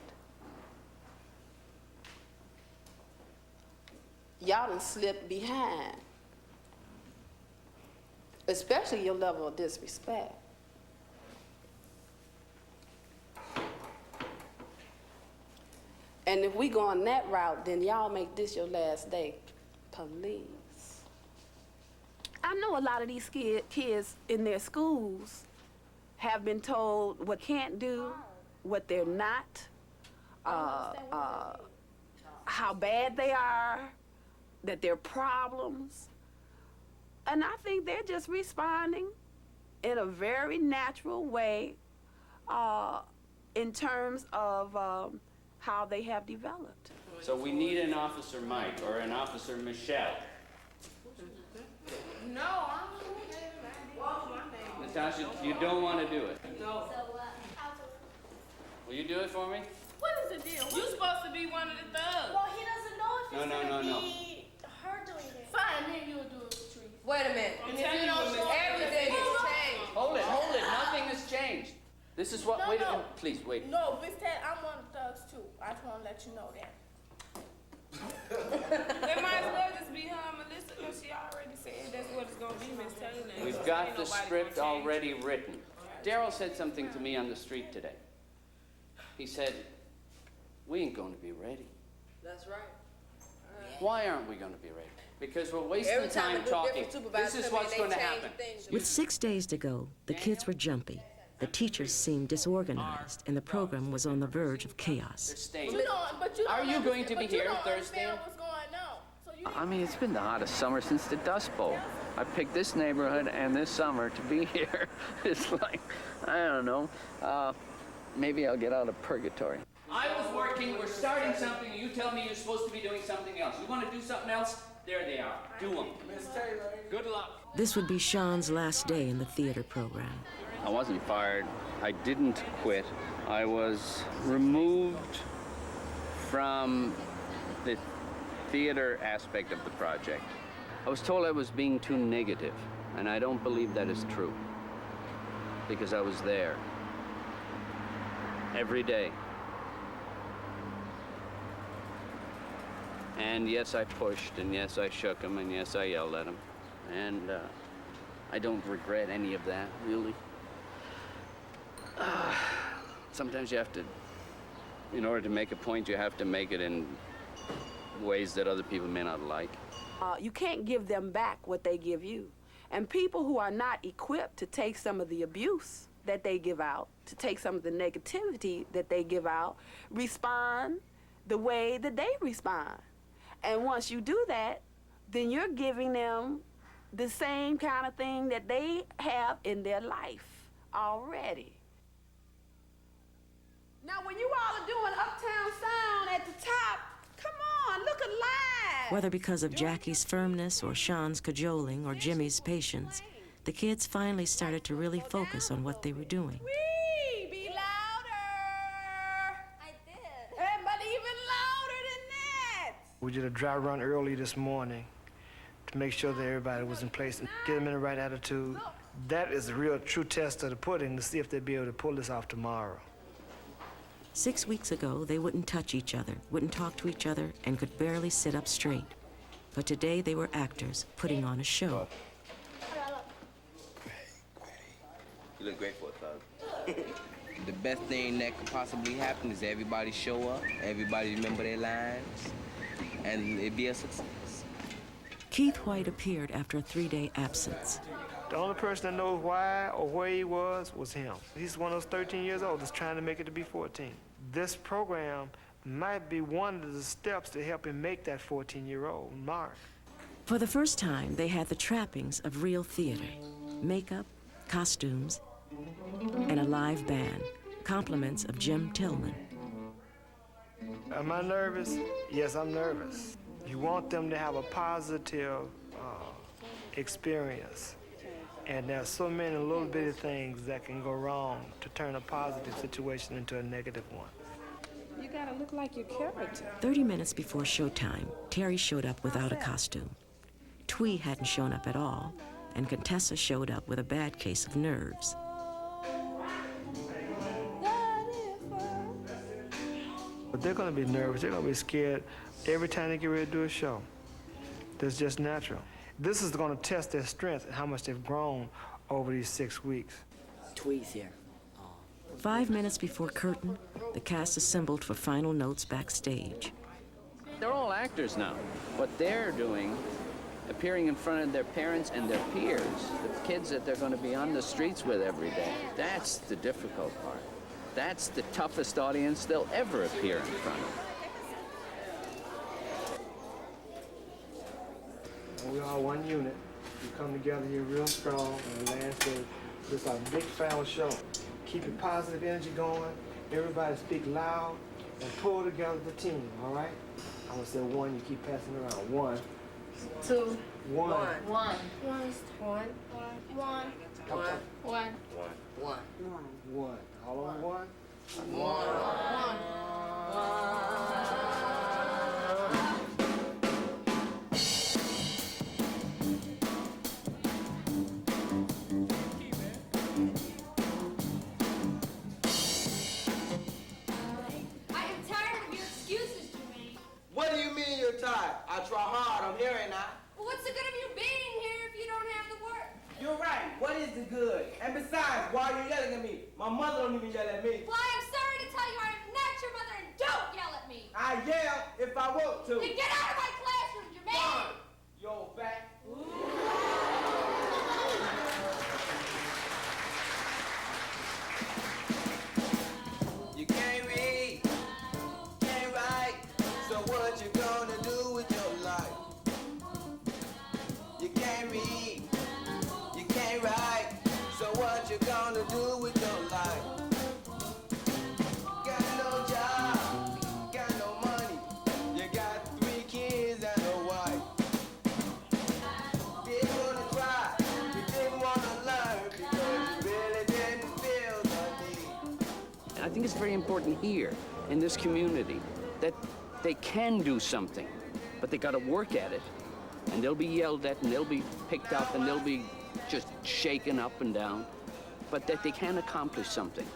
[SPEAKER 8] Y'all done slipped behind, especially your level of disrespect. And if we go on that route, then y'all make this your last day police. I know a lot of these kids in their schools have been told what can't do, what they're not, how bad they are, that they're problems. And I think they're just responding in a very natural way in terms of how they have developed.
[SPEAKER 10] So we need an Officer Mike or an Officer Michelle.
[SPEAKER 13] No, I'm what's my name?
[SPEAKER 10] Natasha, you don't want to do it.
[SPEAKER 13] No.
[SPEAKER 10] Will you do it for me?
[SPEAKER 13] What is the deal? You're supposed to be one of the thugs.
[SPEAKER 9] Well, he doesn't know if it's
[SPEAKER 10] No.
[SPEAKER 9] gonna be her doing it.
[SPEAKER 13] Fine, then you'll do it, Patrice.
[SPEAKER 2] Wait a minute.
[SPEAKER 13] I'm telling you,
[SPEAKER 2] Everything has changed.
[SPEAKER 10] Hold it. Nothing has changed. This is what, wait a minute, please, wait.
[SPEAKER 13] No, Miss Ted, I'm one of the thugs too. I just want to let you know that.
[SPEAKER 6] It might as well just be her and Melissa, because she already said that's what it's going to be, Miss Taylor.
[SPEAKER 10] We've got the script already written. Daryl said something to me on the street today. He said, we ain't going to be ready.
[SPEAKER 2] That's right.
[SPEAKER 10] Why aren't we going to be ready? Because we're wasting time talking. This is what's going to happen.
[SPEAKER 7] With 6 days to go, the kids were jumpy. The teachers seemed disorganized, and the program was on the verge of chaos.
[SPEAKER 10] Are you going to be here Thursday?
[SPEAKER 13] What's going on? So you
[SPEAKER 10] I mean, it's been the hottest summer since the Dust Bowl. I picked this neighborhood and this summer to be here. It's like, I don't know, maybe I'll get out of purgatory. I was working, we're starting something, and you tell me you're supposed to be doing something else. You want to do something else? There they are. Do them. Miss Taylor. Good luck.
[SPEAKER 7] This would be Sean's last day in the theater program.
[SPEAKER 10] I wasn't fired. I didn't quit. I was removed from the theater aspect of the project. I was told I was being too negative, and I don't believe that is true, because I was there every day. And yes, I pushed, and yes, I shook him, and yes, I yelled at him. And I don't regret any of that, really. Sometimes you have to, in order to make a point, you have to make it in ways that other people may not like.
[SPEAKER 8] You can't give them back what they give you. And people who are not equipped to take some of the abuse that they give out, to take some of the negativity that they give out, respond the way that they respond. And once you do that, then you're giving them the same kind of thing that they have in their life already. Now, when you all are doing Uptown Sound at the top, come on, look alive.
[SPEAKER 7] Whether because of Jackie's firmness or Sean's cajoling or Jimmy's patience, the kids finally started to really focus on what they were doing.
[SPEAKER 8] Be louder. I did. But even louder than that.
[SPEAKER 5] We did a dry run early this morning to make sure that everybody was in place and get them in the right attitude. That is the real true test of the pudding, to see if they'd be able to pull this off tomorrow.
[SPEAKER 7] 6 weeks ago, they wouldn't touch each other, wouldn't talk to each other, and could barely sit up straight. But today they were actors putting on a show.
[SPEAKER 11] You look great for a thug. The best thing that could possibly happen is everybody show up, everybody remember their lines, and it'd be a success.
[SPEAKER 7] Keith White appeared after a 3-day absence.
[SPEAKER 5] The only person that knows why or where he was him. He's one of those 13 years old that's trying to make it to be 14. This program might be one of the steps to help him make that 14-year-old mark.
[SPEAKER 7] For the first time, they had the trappings of real theater. Makeup, costumes, and a live band. Compliments of Jim Tillman.
[SPEAKER 5] Am I nervous? Yes, I'm nervous. You want them to have a positive experience. And there's so many little bitty things that can go wrong to turn a positive situation into a negative one.
[SPEAKER 6] You gotta look like your character.
[SPEAKER 7] 30 minutes before showtime, Terry showed up without a costume. Twee hadn't shown up at all, and Contessa showed up with a bad case of nerves.
[SPEAKER 5] But they're gonna be nervous, they're gonna be scared every time they get ready to do a show. That's just natural. This is gonna test their strength and how much they've grown over these 6 weeks.
[SPEAKER 4] Tweez here.
[SPEAKER 7] 5 minutes before curtain, the cast assembled for final notes backstage.
[SPEAKER 10] They're all actors now. What they're doing, appearing in front of their parents and their peers, the kids that they're going to be on the streets with every day, that's the difficult part. That's the toughest audience they'll ever appear in front of.
[SPEAKER 5] We're all one unit. We come together here real strong, and Lance says, this is a big family show. Keep your positive energy going. Everybody speak loud and pull together the team, all right? I'm gonna say one, you keep passing it around. 1, 2, 1.
[SPEAKER 2] 1.
[SPEAKER 22] 1.
[SPEAKER 13] 1. 1. 1.
[SPEAKER 2] 1.
[SPEAKER 5] 1. All on 1?
[SPEAKER 2] 1.
[SPEAKER 11] What do you mean you're tired? I try hard, I'm here ain't I?
[SPEAKER 14] Well, what's the good of you being here if you don't have the work?
[SPEAKER 11] You're right, what is the good? And besides, why are you yelling at me? My mother don't even yell at me.
[SPEAKER 14] Well, I am sorry to tell you I am not your mother, and don't yell at me.
[SPEAKER 11] I yell if I want to.
[SPEAKER 14] Then get out of my classroom, Jermaine!
[SPEAKER 11] You old fat. You can't read, can't write, so what you gonna do with your life? You can't read, you can't write, so what you gonna do with your life? Got no job, got no money, you got 3 kids and a wife. Didn't wanna try, you didn't wanna learn, because you really didn't feel the need.
[SPEAKER 10] I think it's very important here in this community that they can do something, but they got to work at it. And they'll be yelled at, and they'll be picked up, and they'll be just shaken up and down, but that they can accomplish something.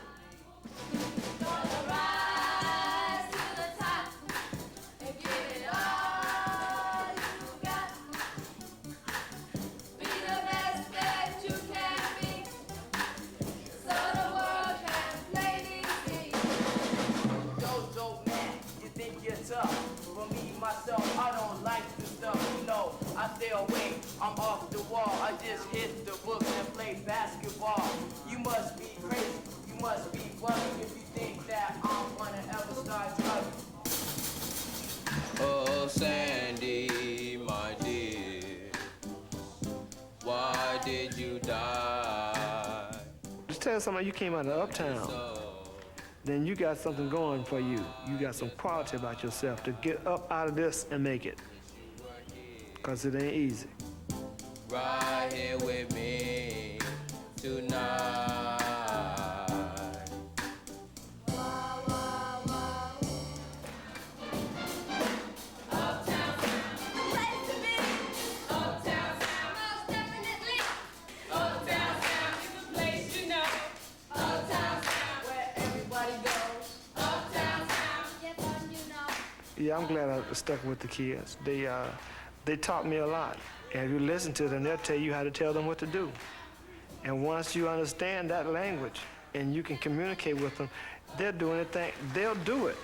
[SPEAKER 11] I don't like this stuff, you know, I stay away, I'm off the wall, I just hit the books and play basketball. You must be crazy, you must be bugging if you think that I'm gonna ever start drugging. Oh, Sandy, my dear, why did you die?
[SPEAKER 5] Just tell somebody you came out of Uptown. Then you got something going for you. You got some quality about yourself to get up out of this and make it. Because it ain't easy.
[SPEAKER 11] Right here with me tonight.
[SPEAKER 5] Yeah, I'm glad I stuck with the kids. They taught me a lot. And if you listen to them, they'll tell you how to tell them what to do. And once you understand that language and you can communicate with them, they'll do anything. They'll do it.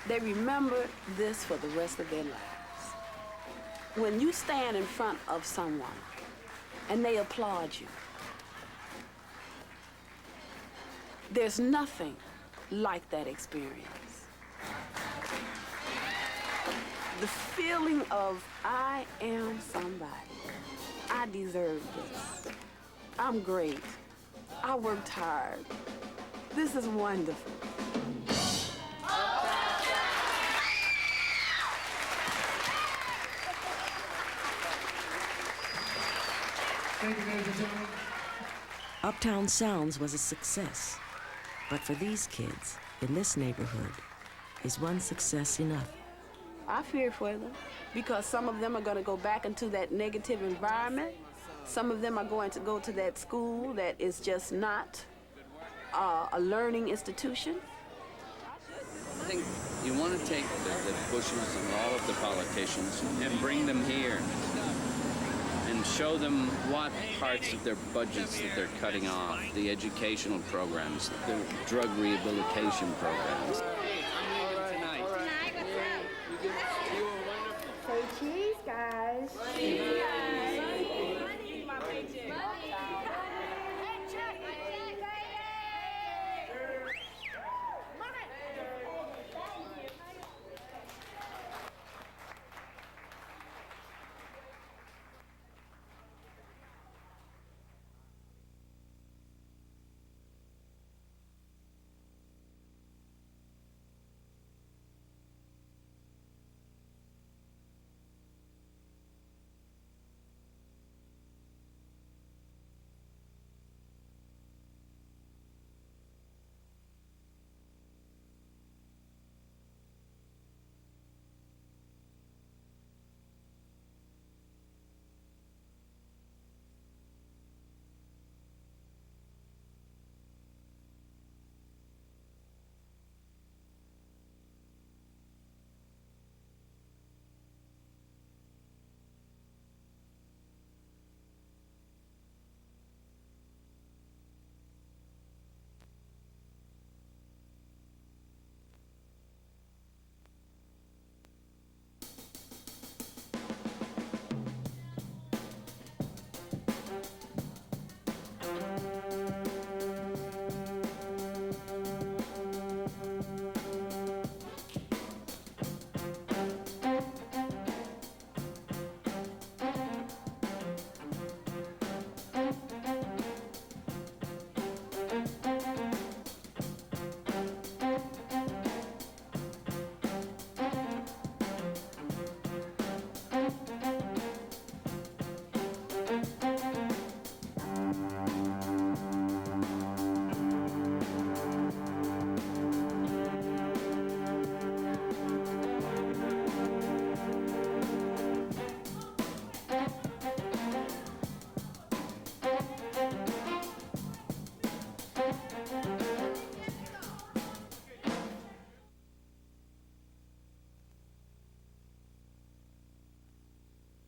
[SPEAKER 8] They remember this for the rest of their lives. When you stand in front of someone and they applaud you, there's nothing like that experience. The feeling of, I am somebody. I deserve this. I'm great. I worked hard. This is wonderful.
[SPEAKER 15] Thank you, ladies and gentlemen.
[SPEAKER 7] Uptown Sounds was a success. But for these kids, in this neighborhood, is one success enough?
[SPEAKER 8] I fear for them because some of them are going to go back into that negative environment. Some of them are going to go to that school that is just not a learning institution.
[SPEAKER 10] I think you want to take the Bushes and all of the politicians and bring them here and show them what parts of their budgets that they're cutting off, the educational programs, the drug rehabilitation programs.